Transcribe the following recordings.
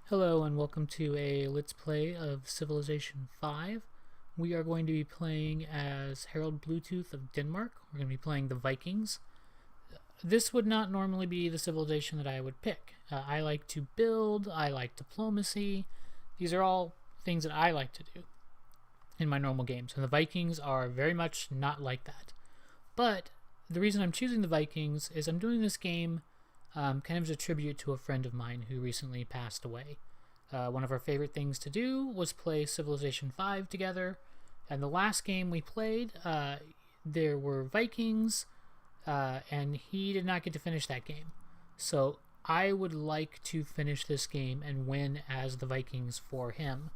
Hello and welcome to a Let's Play of Civilization 5. We are going to be playing as Harold Bluetooth of Denmark. We're going to be playing the Vikings. This would not normally be the civilization that I would pick. I like to build, I like diplomacy. These are all things that I like to do in my normal games. And the Vikings are very much not like that. But the reason I'm choosing the Vikings is I'm doing this game kind of as a tribute to a friend of mine who recently passed away. One of our favorite things to do was play Civilization 5 together, and the last game we played, there were Vikings, and he did not get to finish that game. So I would like to finish this game and win as the Vikings for him.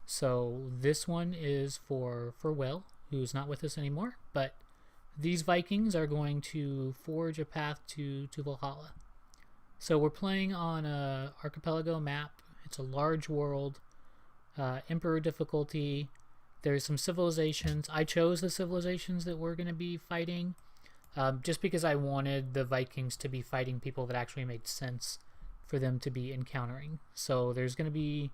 So this one is for Will, who's not with us anymore, but these Vikings are going to forge a path to Valhalla. So we're playing on a archipelago map. It's a large world, Emperor difficulty. There's some civilizations. I chose the civilizations that we're going to be fighting just because I wanted the Vikings to be fighting people that actually made sense for them to be encountering. So there's going to be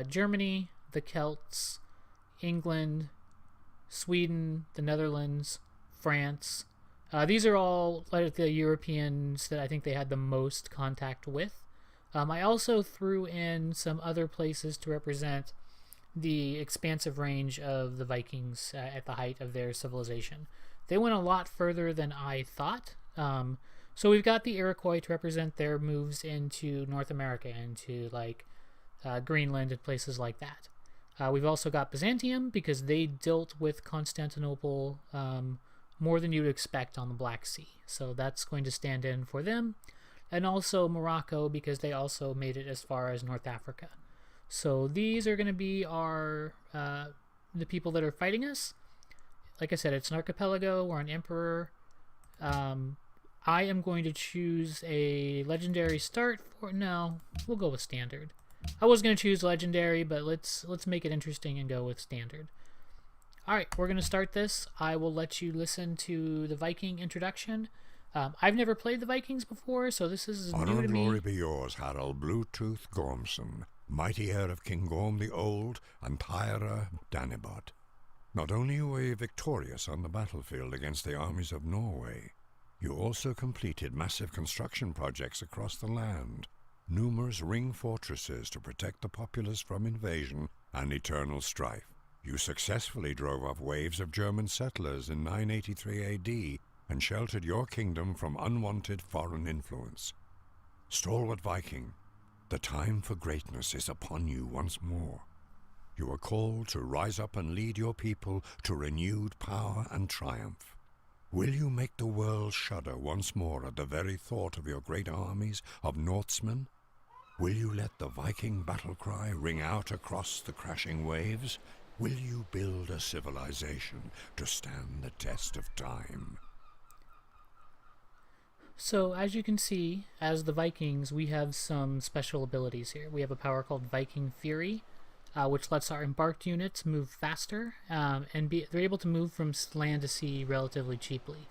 Germany, the Celts, England, Sweden, the Netherlands, France. These are all like the Europeans that I think they had the most contact with. I also threw in some other places to represent the expansive range of the Vikings at the height of their civilization. They went a lot further than I thought. So we've got the Iroquois to represent their moves into North America, into like Greenland and places like that. We've also got Byzantium because they dealt with Constantinople more than you'd expect on the Black Sea. So that's going to stand in for them. And also Morocco because they also made it as far as North Africa. So these are going to be our the people that are fighting us. Like I said, it's an archipelago. We're an emperor. I am going to choose a legendary start for... No, we'll go with standard. I was going to choose legendary, but let's make it interesting and go with standard. Alright, we're going to start this. I will let you listen to the Viking introduction. I've never played the Vikings before, so this is Honor new to and me. glory be yours, Harald Bluetooth Gormson, mighty heir of King Gorm the Old and Tyra Danibod. Not only were you victorious on the battlefield against the armies of Norway, you also completed massive construction projects across the land, numerous ring fortresses to protect the populace from invasion and eternal strife. You successfully drove off waves of German settlers in 983 AD and sheltered your kingdom from unwanted foreign influence. Stalwart Viking, the time for greatness is upon you once more. You are called to rise up and lead your people to renewed power and triumph. Will you make the world shudder once more at the very thought of your great armies of Norsemen? Will you let the Viking battle cry ring out across the crashing waves? Will you build a civilization to stand the test of time? So, as you can see, as the Vikings, we have some special abilities here. We have a power called Viking Fury, which lets our embarked units move faster, and they're able to move from land to sea relatively cheaply.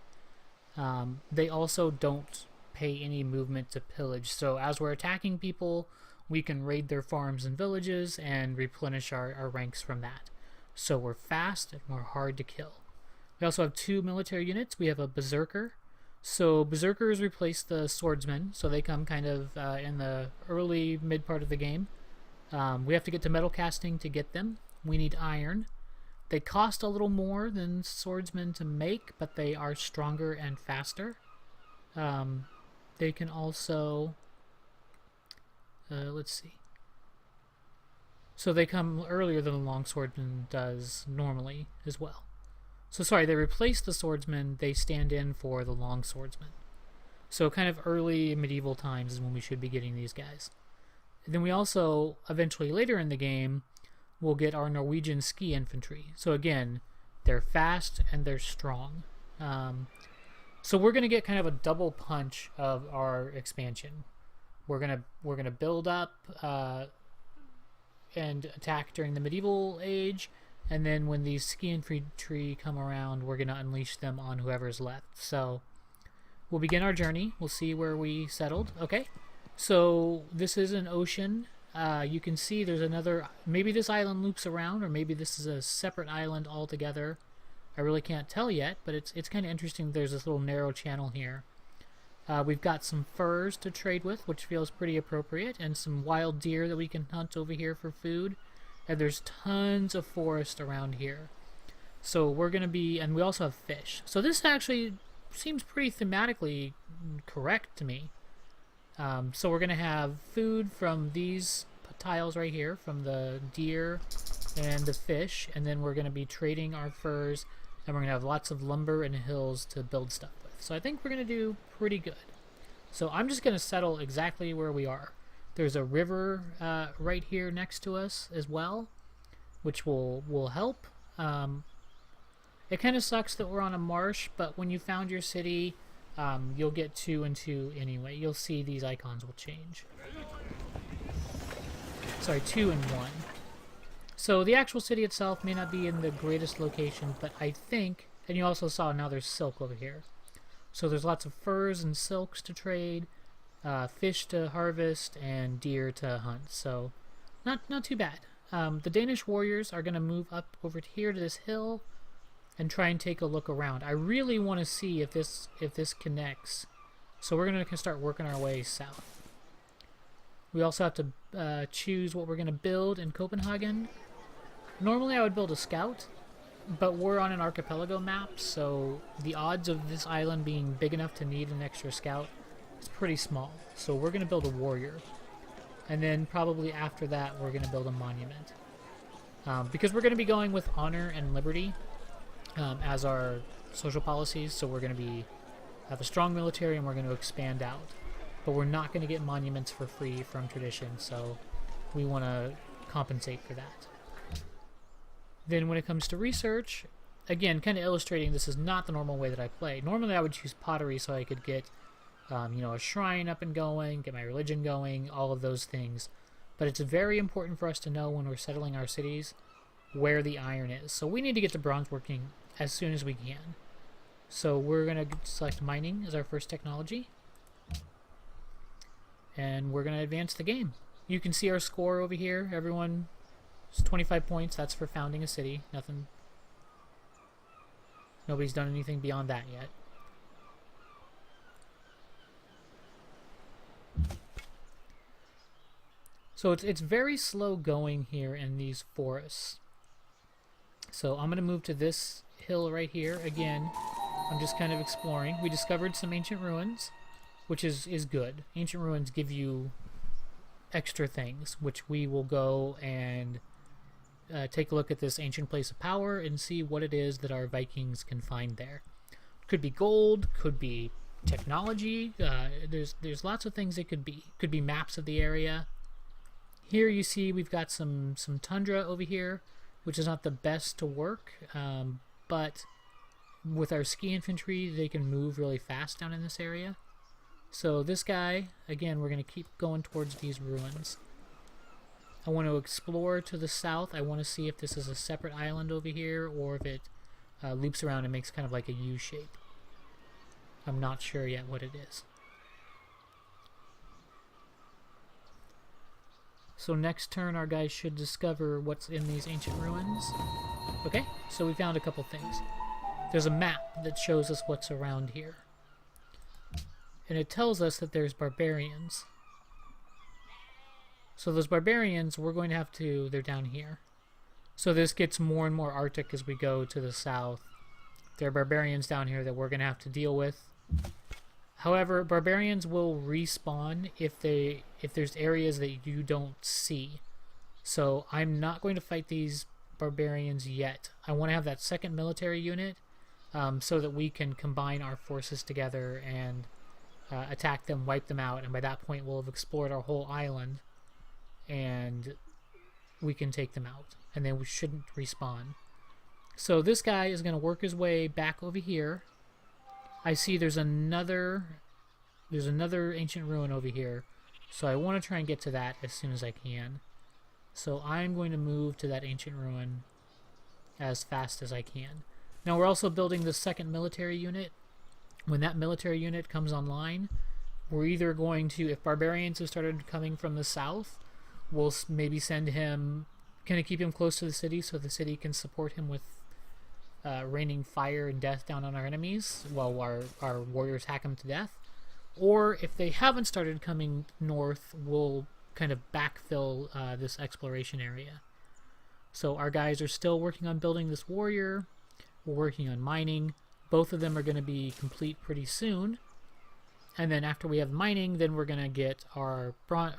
They also don't pay any movement to pillage, so as we're attacking people, we can raid their farms and villages and replenish our ranks from that. So we're fast and we're hard to kill. We also have two military units. We have a Berserker. So Berserkers replace the Swordsmen, so they come kind of in the early mid part of the game. We have to get to metal casting to get them. We need iron. They cost a little more than Swordsmen to make, but they are stronger and faster. They can also... let's see. So they come earlier than the longswordman does normally as well. So sorry, they replace the swordsman, they stand in for the longswordsman. So kind of early medieval times is when we should be getting these guys. And then we also, eventually later in the game, will get our Norwegian ski infantry. So again, they're fast and they're strong. So we're going to get kind of a double punch of our expansion. We're gonna build up and attack during the medieval age, and then when these ski infantry come around, we're gonna unleash them on whoever's left. So we'll begin our journey. We'll see where we settled. Okay, so this is an ocean you can see there's another, maybe this island loops around, or maybe this is a separate island altogether. I really can't tell yet, but it's kind of interesting. There's this little narrow channel here. We've got some furs to trade with, which feels pretty appropriate, and some wild deer that we can hunt over here for food. And there's tons of forest around here. So we're going to be, and we also have fish. So this actually seems pretty thematically correct to me. So we're going to have food from these tiles right here, from the deer and the fish, and then we're going to be trading our furs, and we're going to have lots of lumber and hills to build stuff with. So I think we're going to do pretty good. So I'm just going to settle exactly where we are. There's a river right here next to us as well, which will help. It kind of sucks that we're on a marsh, but when you found your city, you'll get 2 and 2 anyway. You'll see these icons will change. Sorry, 2 and 1. So the actual city itself may not be in the greatest location, but I think, and you also saw now there's silk over here. So there's lots of furs and silks to trade, fish to harvest, and deer to hunt. So not too bad. The Danish warriors are going to move up over here to this hill and try and take a look around. I really want to see if this connects. So we're going to start working our way south. We also have to choose what we're going to build in Copenhagen. Normally I would build a scout, but we're on an archipelago map, so the odds of this island being big enough to need an extra scout is pretty small. So we're going to build a warrior. And then probably after that we're going to build a monument. Because we're going to be going with honor and liberty as our social policies, so we're going to have a strong military and we're going to expand out. But we're not going to get monuments for free from tradition, so we want to compensate for that. Then when it comes to research, again, kind of illustrating this is not the normal way that I play. Normally I would choose pottery so I could get a shrine up and going, get my religion going, all of those things. But it's very important for us to know when we're settling our cities where the iron is. So we need to get the bronze working as soon as we can. So we're going to select mining as our first technology. And we're going to advance the game. You can see our score over here. Everyone is 25 points. That's for founding a city. Nothing. Nobody's done anything beyond that yet. So it's very slow going here in these forests. So I'm going to move to this hill right here. Again, I'm just kind of exploring. We discovered some ancient ruins, which is good. Ancient ruins give you extra things, which we will go and take a look at this ancient place of power and see what it is that our Vikings can find there. Could be gold, could be technology. There's lots of things it could be. Could be maps of the area. Here you see we've got some tundra over here, which is not the best to work, but with our ski infantry, they can move really fast down in this area. So this guy, again, we're going to keep going towards these ruins. I want to explore to the south. I want to see if this is a separate island over here or if it loops around and makes kind of like a U shape. I'm not sure yet what it is. So next turn our guys should discover what's in these ancient ruins. Okay, so we found a couple things. There's a map that shows us what's around here. And it tells us that there's barbarians. So those barbarians, we're going to have to, they're down here. So this gets more and more Arctic as we go to the south. There are barbarians down here that we're going to have to deal with. However, barbarians will respawn if there's areas that you don't see. So I'm not going to fight these barbarians yet. I want to have that second military unit so that we can combine our forces together and attack them, wipe them out, and by that point we'll have explored our whole island and we can take them out and then we shouldn't respawn. So this guy is going to work his way back over here. I see there's another ancient ruin over here, so I want to try and get to that as soon as I can. So I'm going to move to that ancient ruin as fast as I can. Now we're also building the second military unit. When that military unit comes online, we're either going to, if barbarians have started coming from the south, we'll maybe send him, kind of keep him close to the city so the city can support him with raining fire and death down on our enemies while our warriors hack them to death. Or if they haven't started coming north, we'll kind of backfill this exploration area. So our guys are still working on building this warrior. We're working on mining. Both of them are going to be complete pretty soon. And then after we have mining, then we're going to get our bronze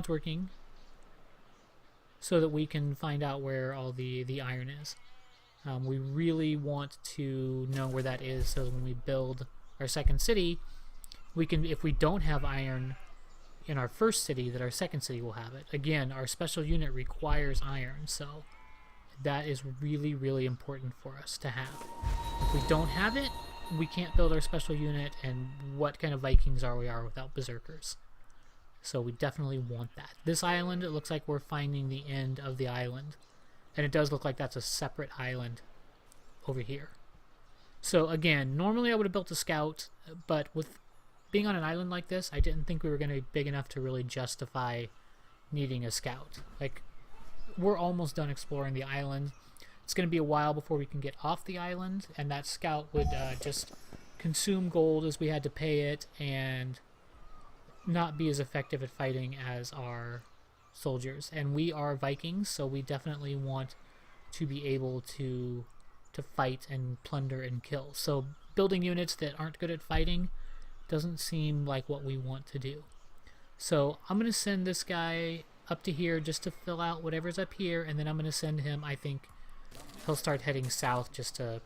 working so that we can find out where all the iron is. We really want to know where that is so when we build our second city, we can, if we don't have iron in our first city, that our second city will have it. Again, our special unit requires iron, so that is really, really important for us to have. If we don't have it, we can't build our special unit, and what kind of Vikings are we without berserkers? So we definitely want that. This island, it looks like we're finding the end of the island. And it does look like that's a separate island over here. So again, normally I would have built a scout, but with being on an island like this, I didn't think we were going to be big enough to really justify needing a scout. Like, we're almost done exploring the island. It's going to be a while before we can get off the island, and that scout would just consume gold as we had to pay it, and not be as effective at fighting as our soldiers. And we are Vikings, so we definitely want to be able to fight and plunder and kill. So building units that aren't good at fighting doesn't seem like what we want to do. So I'm going to send this guy up to here just to fill out whatever's up here, and then I'm going to send him, I think he'll start heading south just to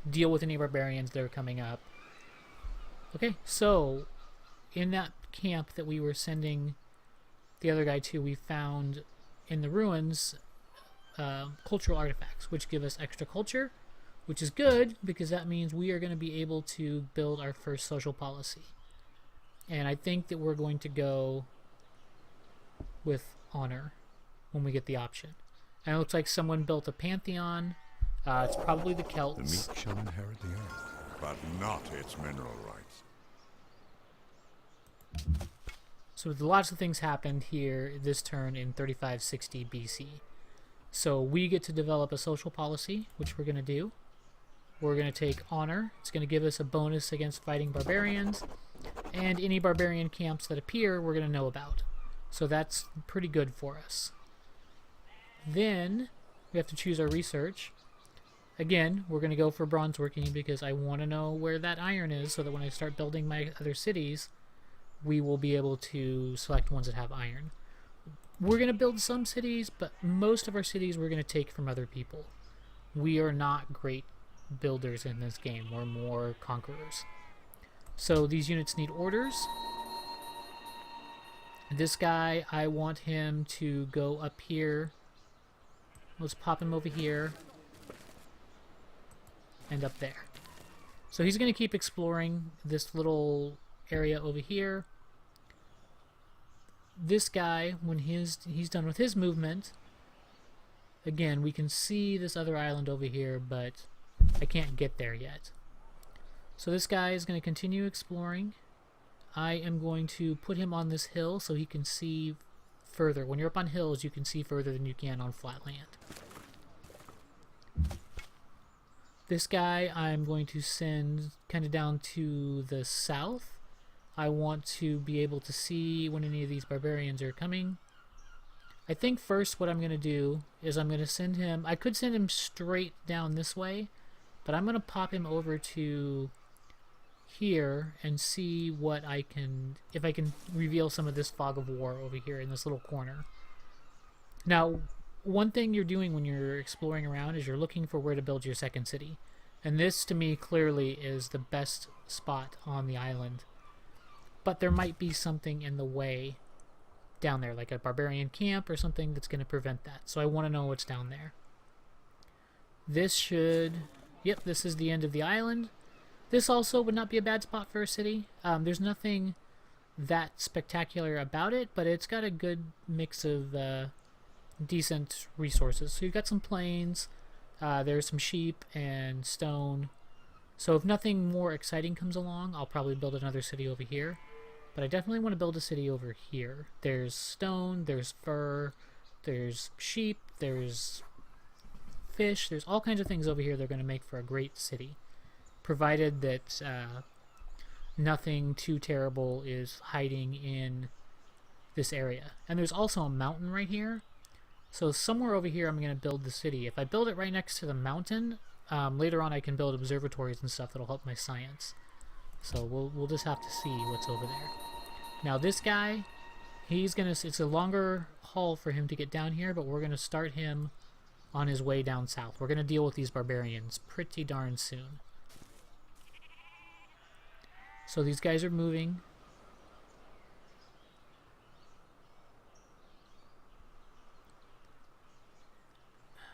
deal with any barbarians that are coming up. Okay, so in that camp that we were sending the other guy to, we found in the ruins cultural artifacts, which give us extra culture, which is good because that means we are going to be able to build our first social policy. And I think that we're going to go with honor when we get the option. And it looks like someone built a pantheon. It's probably the Celts. The meek shall inherit the earth, but not its mineral rights. So lots of things happened here this turn in 3560 BC. So we get to develop a social policy, which we're going to do. We're going to take honor. It's going to give us a bonus against fighting barbarians. And any barbarian camps that appear, we're going to know about. So that's pretty good for us. Then we have to choose our research. Again, we're going to go for bronze working because I want to know where that iron is so that when I start building my other cities, we will be able to select ones that have iron. We're going to build some cities, but most of our cities we're going to take from other people. We are not great builders in this game. We're more conquerors. So these units need orders. This guy, I want him to go up here. Let's pop him over here. And up there. So he's going to keep exploring this little area over here. This guy, when he's done with his movement, again, we can see this other island over here, but I can't get there yet. So this guy is going to continue exploring. I am going to put him on this hill so he can see further. When you're up on hills, you can see further than you can on flat land. This guy I'm going to send kind of down to the south. I want to be able to see when any of these barbarians are coming. I think first what I'm going to do is I'm going to send him... I could send him straight down this way, but I'm going to pop him over to here and see what I can... if I can reveal some of this fog of war over here in this little corner. Now, one thing you're doing when you're exploring around is you're looking for where to build your second city. And this, to me, clearly is the best spot on the island. But there might be something in the way down there, like a barbarian camp or something that's going to prevent that. So I want to know what's down there. This should... Yep, this is the end of the island. This also would not be a bad spot for a city. There's nothing that spectacular about it, but it's got a good mix of decent resources. So you've got some plains, there's some sheep and stone. So if nothing more exciting comes along, I'll probably build another city over here. But I definitely want to build a city over here. There's stone, there's fur, there's sheep, there's fish, there's all kinds of things over here that are going to make for a great city. Provided that nothing too terrible is hiding in this area. And there's also a mountain right here. So somewhere over here I'm going to build the city. If I build it right next to the mountain, later on I can build observatories and stuff that'll help my science. So we'll just have to see what's over there. Now this guy, it's a longer haul for him to get down here, but we're going to start him on his way down south. We're going to deal with these barbarians pretty darn soon. So these guys are moving.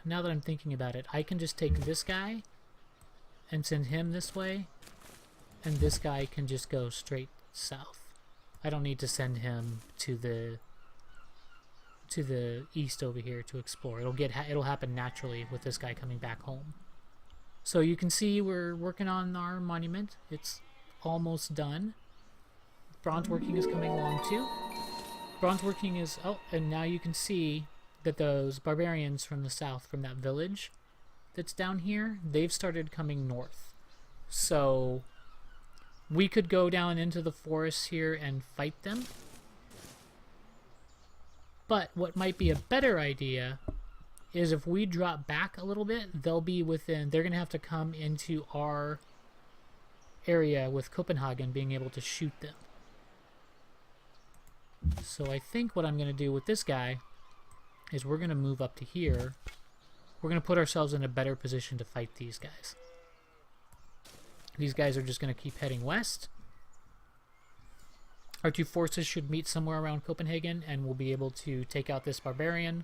Now that I'm thinking about it, I can just take this guy and send him this way, and this guy can just go straight south. I don't need to send him to the east over here to explore. It'll happen naturally with this guy coming back home. So you can see we're working on our monument. It's almost done. Bronze working is coming along too. Bronze working is... Oh, and now you can see that those barbarians from the south, from that village that's down here, they've started coming north. So we could go down into the forest here and fight them. But what might be a better idea is if we drop back a little bit, they're going to have to come into our area with Copenhagen being able to shoot them. So I think what I'm going to do with this guy is we're going to move up to here. We're going to put ourselves in a better position to fight these guys. These guys are just going to keep heading west. Our two forces should meet somewhere around Copenhagen, and we'll be able to take out this barbarian.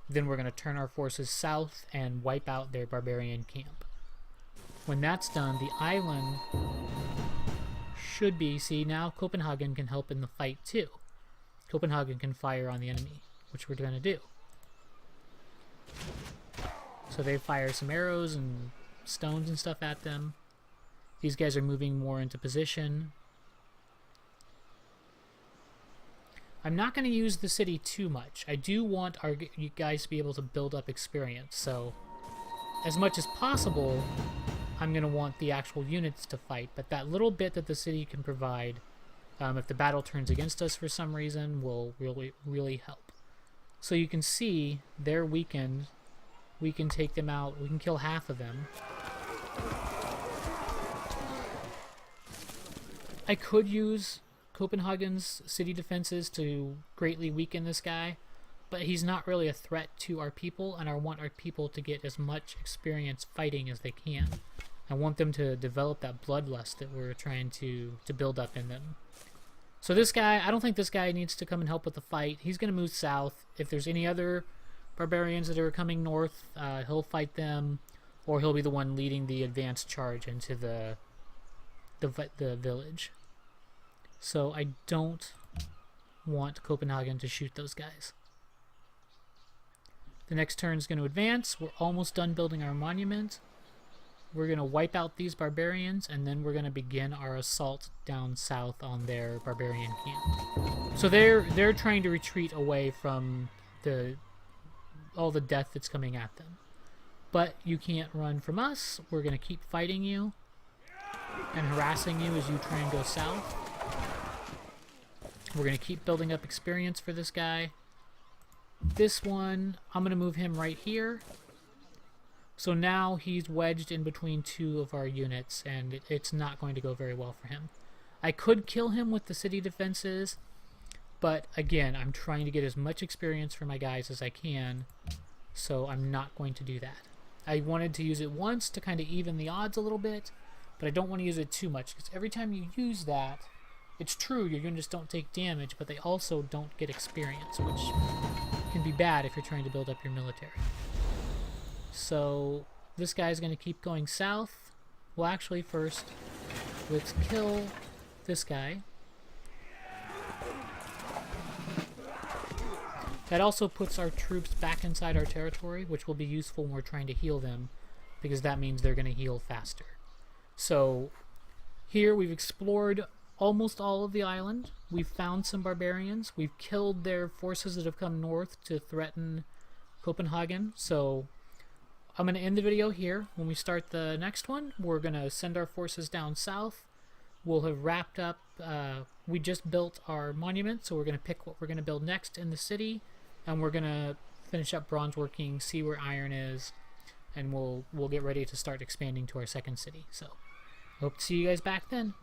Then we're going to turn our forces south and wipe out their barbarian camp. When that's done, the island should be... See, now Copenhagen can help in the fight too. Copenhagen can fire on the enemy, which we're going to do. So they fire some arrows and stones and stuff at them. These guys are moving more into position. I'm not going to use the city too much. I do want you guys to be able to build up experience. So as much as possible, I'm going to want the actual units to fight. But that little bit that the city can provide, if the battle turns against us for some reason, will really, really help. So you can see they're weakened. We can take them out. We can kill half of them. I could use Copenhagen's city defenses to greatly weaken this guy, but he's not really a threat to our people, and I want our people to get as much experience fighting as they can. I want them to develop that bloodlust that we're trying to build up in them. So this guy, I don't think this guy needs to come and help with the fight. He's going to move south. If there's any other barbarians that are coming north, he'll fight them, or he'll be the one leading the advanced charge into the village. So I don't want Copenhagen to shoot those guys. The next turn is going to advance. We're almost done building our monument. We're going to wipe out these barbarians, and then we're going to begin our assault down south on their barbarian camp. So they're trying to retreat away from all the death that's coming at them. But you can't run from us. We're going to keep fighting you and harassing you as you try and go south. We're going to keep building up experience for this guy. This one, I'm going to move him right here. So now he's wedged in between two of our units, and it's not going to go very well for him. I could kill him with the city defenses, but again, I'm trying to get as much experience for my guys as I can, so I'm not going to do that. I wanted to use it once to kind of even the odds a little bit, but I don't want to use it too much, because every time you use that, it's true, your units don't take damage, but they also don't get experience, which can be bad if you're trying to build up your military. So this guy's going to keep going south. Well, actually, first, let's kill this guy. That also puts our troops back inside our territory, which will be useful when we're trying to heal them, because that means they're going to heal faster. So here we've explored almost all of the island. We've found some barbarians. We've killed their forces that have come north to threaten Copenhagen. So I'm going to end the video here. When we start the next one, we're going to send our forces down south. We'll have wrapped up. We just built our monument, so we're going to pick what we're going to build next in the city, and we're going to finish up bronze working, see where iron is, and we'll get ready to start expanding to our second city. So hope to see you guys back then.